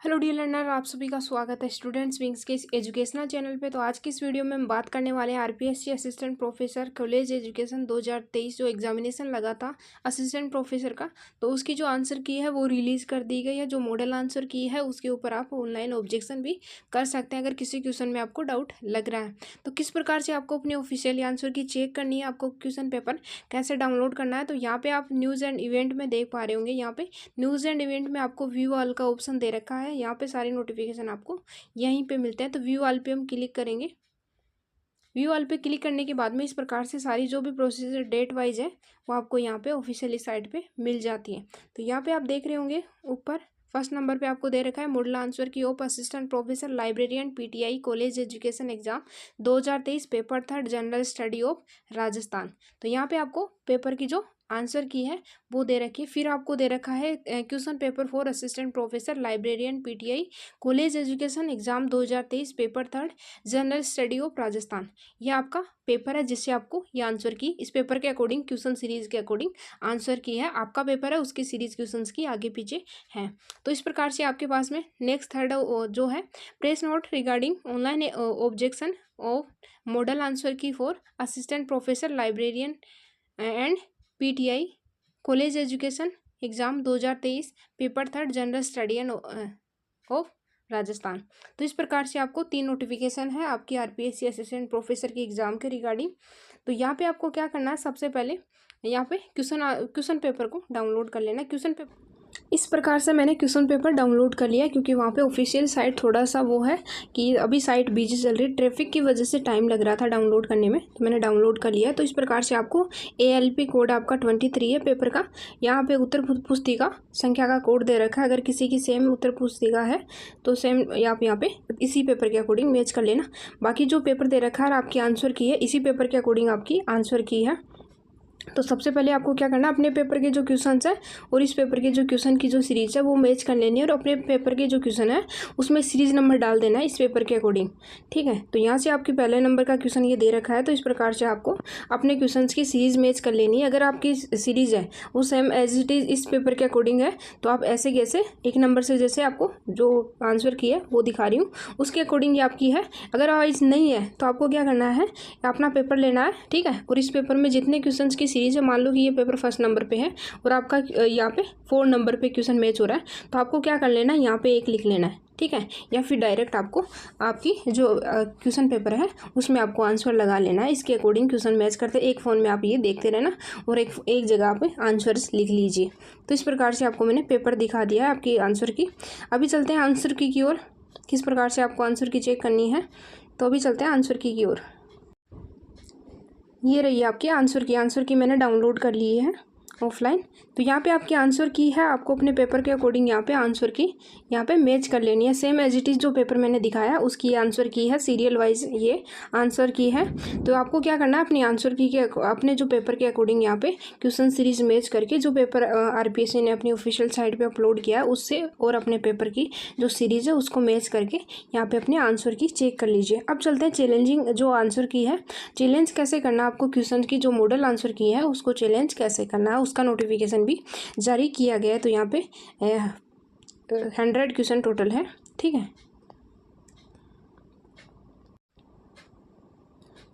Hello dear learner, आप सभी का स्वागत है स्टूडेंट्स विंग्स के इस एजुकेशनल चैनल पे। तो आज की इस वीडियो में हम बात करने वाले हैं RPSC assistant professor college education 2023 जो एग्जामिनेशन लगा था असिस्टेंट प्रोफेसर का, तो उसकी जो आंसर की है वो रिलीज़ कर दी गई है। जो मॉडल आंसर की है उसके ऊपर आप ऑनलाइन ऑब्जेक्शन भी कर सकते हैं अगर किसी क्वेश्चन में आपको डाउट लग रहा है। तो किस प्रकार से आपको अपने ऑफिशियल आंसर की चेक करनी है, आपको क्वेश्चन पेपर कैसे डाउनलोड करना है, तो यहाँ पे आप न्यूज़ एंड इवेंट में देख पा रहे होंगे। यहाँ पे न्यूज़ एंड इवेंट में आपको व्यू ऑल का ऑप्शन दे रखा है। यहाँ पे सारे नोटिफिकेशन आपको यहीं पे मिलते हैं। तो व्यू ऑल पे हम क्लिक करेंगे। व्यू ऑल पे क्लिक करने के बाद में इस प्रकार से सारी जो भी प्रोसीजर डेट वाइज है वो आपको यहाँ पे ऑफिशियली साइट पे मिल जाती है। तो यहाँ पे आप देख रहे होंगे ऊपर फर्स्ट नंबर पे आपको दे रखा है मॉडल आंसर की of assistant professor librarian PTI college education exam 2023 paper third general study of Rajasthan. तो यहाँ पे आपको पेपर की जो आंसर की है वो दे रखी है। फिर आपको दे रखा है question paper for assistant professor librarian PTI college education exam 2023 paper third general study of Rajasthan. यह आपका पेपर है जिससे आपको ये आंसर की इस पेपर के अकॉर्डिंग क्वेश्चन सीरीज के अकॉर्डिंग आंसर की है। आपका पेपर है उसकी सीरीज क्वेश्चंस की आगे पीछे है। तो इस प्रकार से आपके पास में नेक्स्ट थर्ड जो है press note regarding online objection of model answer की for assistant professor librarian and PTI college education exam 2023 paper third general study and of Rajasthan. तो इस प्रकार से आपको 3 नोटिफिकेशन है आपकी आरपीएससी असिस्टेंट प्रोफेसर की एग्जाम के रिगार्डिंग। तो यहाँ पे आपको क्या करना है, सबसे पहले यहाँ पे क्वेश्चन पेपर को डाउनलोड कर लेना। क्वेश्चन पेपर इस प्रकार से मैंने क्वेश्चन पेपर डाउनलोड कर लिया क्योंकि वहाँ पे ऑफिशियल साइट थोड़ा सा वो है कि अभी साइट बिजी चल रही है, ट्रैफिक की वजह से टाइम लग रहा था डाउनलोड करने में, तो मैंने डाउनलोड कर लिया। तो इस प्रकार से आपको ALP कोड आपका 23 है पेपर का। यहाँ पे उत्तर पुस्तिका संख्या का कोड दे रखा है। अगर किसी की सेम उत्तर पुस्तिका है तो सेम आप यहाँ पे इसी पेपर के अकॉर्डिंग मैच कर लेना। बाकी जो पेपर दे रखा है आपकी आंसर की है इसी पेपर के अकॉर्डिंग आपकी आंसर की है। तो सबसे पहले आपको क्या करना है, अपने पेपर के जो क्वेश्चन है और इस पेपर के जो क्वेश्चन की जो सीरीज है वो मैच कर लेनी है और अपने पेपर के जो क्वेश्चन है उसमें सीरीज नंबर डाल देना है इस पेपर के अकॉर्डिंग। ठीक है, तो यहाँ से आपके पहले नंबर का क्वेश्चन ये दे रखा है। तो इस प्रकार से आपको अपने क्वेश्चन की सीरीज मैच कर लेनी है। अगर आपकी सीरीज है वो सेम एज इट इज़ इस पेपर के अकॉर्डिंग है तो आप ऐसे कैसे एक नंबर से जैसे आपको जो आंसर की है वो दिखा रही हूँ उसके अकॉर्डिंग ये आपकी है। अगर वाइज नहीं है तो आपको क्या करना है, अपना पेपर लेना है। ठीक है, और इस पेपर में जितने क्वेश्चन की सीरीज है, मान लो कि ये पेपर फर्स्ट नंबर पे है और आपका यहाँ पे 4 नंबर पे क्वेश्चन मैच हो रहा है, तो आपको क्या कर लेना है, यहाँ पे 1 लिख लेना है। ठीक है, या फिर डायरेक्ट आपको आपकी जो क्वेश्चन पेपर है उसमें आपको आंसर लगा लेना है। इसके अकॉर्डिंग क्वेश्चन मैच करते एक फ़ोन में आप ये देखते रहना और एक जगह आप आंसर्स लिख लीजिए। तो इस प्रकार से आपको मैंने पेपर दिखा दिया है आपकी आंसर की। अभी चलते हैं आंसर की ओर, किस प्रकार से आपको आंसर की चेक करनी है। तो अभी चलते हैं आंसर की ओर। ये रही आपकी आंसर की मैंने डाउनलोड कर ली है ऑफलाइन। तो यहाँ पे आपकी आंसर की है, आपको अपने पेपर के अकॉर्डिंग यहाँ पे आंसर की यहाँ पे मैच कर लेनी है। सेम एज इट इज़ जो पेपर मैंने दिखाया उसकी आंसर की है, सीरियल वाइज ये आंसर की है। तो आपको क्या करना है, अपनी आंसर की के अपने जो पेपर के अकॉर्डिंग यहाँ पे क्वेश्चन सीरीज मैच करके जो पेपर आरपीएससी ने अपनी ऑफिशियल साइट पर अपलोड किया है उससे और अपने पेपर की जो सीरीज़ है उसको मैच करके यहाँ पर अपने आंसर की चेक कर लीजिए। अब चलते हैं चैलेंजिंग जो आंसर की है, चैलेंज कैसे करना, आपको क्वेश्चन की जो मॉडल आंसर की है उसको चैलेंज कैसे करना है उसका नोटिफिकेशन भी जारी किया गया है। तो यहाँ पे 100 क्वेश्चन टोटल है। ठीक है,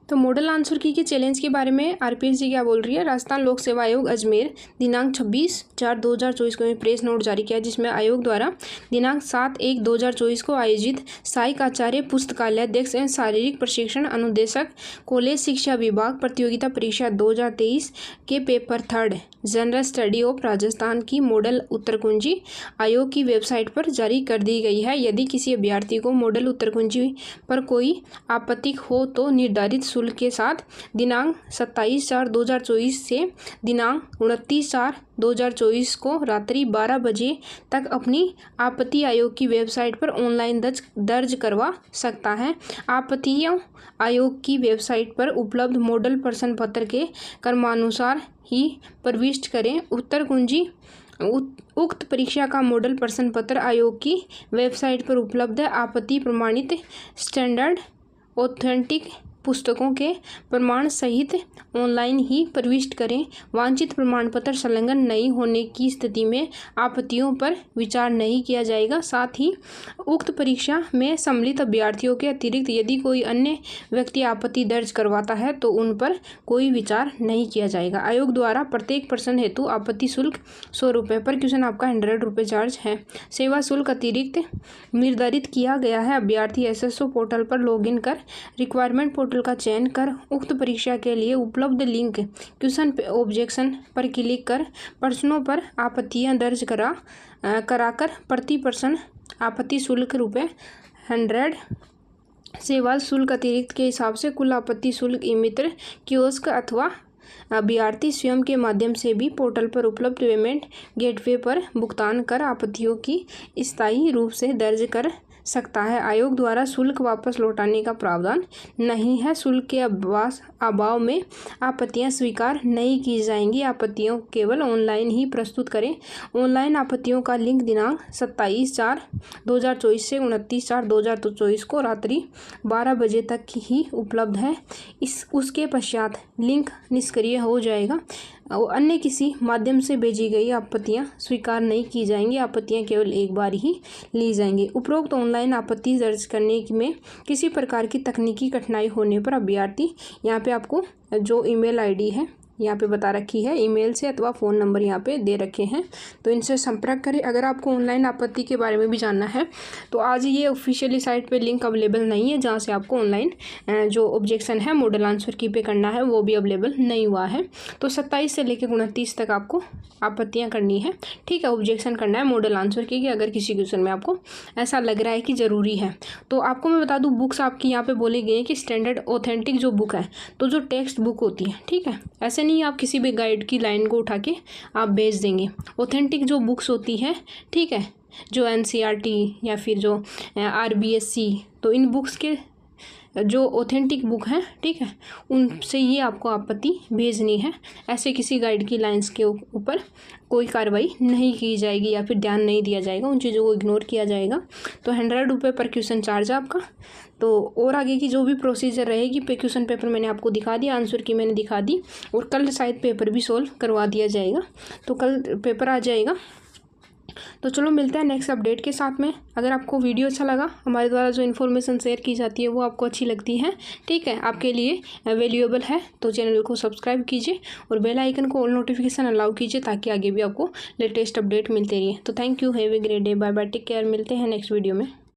तो मॉडल आंसर की के चैलेंज के बारे में आरपीएससी क्या बोल रही है। राजस्थान लोक सेवा आयोग अजमेर दिनांक 26/4/2024 को प्रेस नोट जारी किया जिसमें आयोग द्वारा दिनांक 7/1/2024 को आयोजित सहायक आचार्य पुस्तकालय अध्यक्ष एवं शारीरिक प्रशिक्षण अनुदेशक कॉलेज शिक्षा विभाग प्रतियोगिता परीक्षा 2023 के paper third general study of Rajasthan की मॉडल उत्तर कुंजी आयोग की वेबसाइट पर जारी कर दी गई है। यदि किसी अभ्यर्थी को मॉडल उत्तर कुंजी पर कोई आपत्ति हो तो निर्धारित शुल्क के साथ दिनांक 27/4/2024 से दिनांक 29/4/2024 को रात्रि 12 बजे तक अपनी आपत्ति आयोग की वेबसाइट पर ऑनलाइन दर्ज करवा सकता है। आपत्तियों आयोग की वेबसाइट पर उपलब्ध मॉडल प्रश्न पत्र के क्रमानुसार ही प्रविष्ट करें। उत्तर कुंजी उक्त परीक्षा का मॉडल प्रश्न पत्र आयोग की वेबसाइट पर उपलब्ध है। आपत्ति प्रमाणित स्टैंडर्ड ऑथेंटिक पुस्तकों के प्रमाण सहित ऑनलाइन ही प्रविष्ट करें। वांछित प्रमाण पत्र संलग्न नहीं होने की स्थिति में आपत्तियों पर विचार नहीं किया जाएगा। साथ ही उक्त परीक्षा में सम्मिलित अभ्यर्थियों के अतिरिक्त यदि कोई अन्य व्यक्ति आपत्ति दर्ज करवाता है तो उन पर कोई विचार नहीं किया जाएगा। आयोग द्वारा प्रत्येक प्रश्न हेतु आपत्ति शुल्क 100 रुपये, पर क्वेश्चन आपका 100 रुपये चार्ज है। सेवा शुल्क अतिरिक्त निर्धारित किया गया है। अभ्यर्थी एसएसओ पोर्टल पर लॉगिन कर रिक्वायरमेंट पोर्टल का चयन कर उक्त परीक्षा के लिए उपलब्ध लिंक क्वेश्चन ऑब्जेक्शन पर क्लिक कर प्रश्नों पर आपत्तियां दर्ज कराकर प्रति प्रश्न आपत्ति शुल्क ₹100 सेवा शुल्क अतिरिक्त के हिसाब से कुल आपत्ति शुल्क ई-मित्र कियोस्क अथवा अभ्यर्थी स्वयं के माध्यम से भी पोर्टल पर उपलब्ध पेमेंट गेटवे पर भुगतान कर आपत्तियों की स्थायी रूप से दर्ज कर सकता है। आयोग द्वारा शुल्क वापस लौटाने का प्रावधान नहीं है। शुल्क के अभाव में आपत्तियां स्वीकार नहीं की जाएंगी। आपत्तियों केवल ऑनलाइन ही प्रस्तुत करें। ऑनलाइन आपत्तियों का लिंक दिनांक 27/4/2024 से 29/4/2024 को रात्रि 12 बजे तक ही उपलब्ध है। उसके पश्चात लिंक निष्क्रिय हो जाएगा और अन्य किसी माध्यम से भेजी गई आपत्तियां स्वीकार नहीं की जाएंगी। आपत्तियां केवल एक बार ही ली जाएंगी। उपरोक्त ऑनलाइन आपत्ति दर्ज करने में किसी प्रकार की तकनीकी कठिनाई होने पर अभ्यर्थी यहाँ पे आपको जो ईमेल आईडी है यहाँ पे बता रखी है, ईमेल से अथवा फ़ोन नंबर यहाँ पे दे रखे हैं, तो इनसे संपर्क करें। अगर आपको ऑनलाइन आपत्ति के बारे में भी जानना है तो आज ये ऑफिशियली साइट पे लिंक अवेलेबल नहीं है, जहाँ से आपको ऑनलाइन जो ऑब्जेक्शन है मॉडल आंसर की पे करना है वो भी अवेलेबल नहीं हुआ है। तो 27 से लेकर 29 तक आपको आपत्तियाँ करनी है, ठीक है। ऑब्जेक्शन करना है मॉडल आंसर की, अगर किसी क्वेश्चन में आपको ऐसा लग रहा है कि ज़रूरी है। तो आपको मैं बता दूँ बुक्स आपकी यहाँ पर बोले गए हैं कि स्टैंडर्ड ऑथेंटिक जो बुक है, तो जो टेक्स्ट बुक होती है, ठीक है, ऐसे नहीं आप किसी भी गाइड की लाइन को उठा के आप भेज देंगे। ऑथेंटिक जो बुक्स होती है, ठीक है, जो एनसीईआरटी या फिर जो आरबीएससी, तो इन बुक्स के जो ऑथेंटिक बुक हैं, ठीक है, उनसे ये आपको आपत्ति भेजनी है। ऐसे किसी गाइड की लाइंस के ऊपर कोई कार्रवाई नहीं की जाएगी या फिर ध्यान नहीं दिया जाएगा, उन चीज़ों को इग्नोर किया जाएगा। तो 100 रुपये पर क्वेश्चन चार्ज है आपका। तो और आगे की जो भी प्रोसीजर रहेगी, क्वेश्चन पेपर मैंने आपको दिखा दिया, आंसर की मैंने दिखा दी, और कल शायद पेपर भी सोल्व करवा दिया जाएगा। तो कल पेपर आ जाएगा। तो चलो मिलते हैं नेक्स्ट अपडेट के साथ में। अगर आपको वीडियो अच्छा लगा, हमारे द्वारा जो इन्फॉर्मेशन शेयर की जाती है वो आपको अच्छी लगती है, ठीक है, आपके लिए वैल्यूएबल है, तो चैनल को सब्सक्राइब कीजिए और बेल आइकन को ऑल नोटिफिकेशन अलाउ कीजिए ताकि आगे भी आपको लेटेस्ट अपडेट मिलते रहिए। तो thank you, have a great day, bye bye, take care, मिलते हैं नेक्स्ट वीडियो में।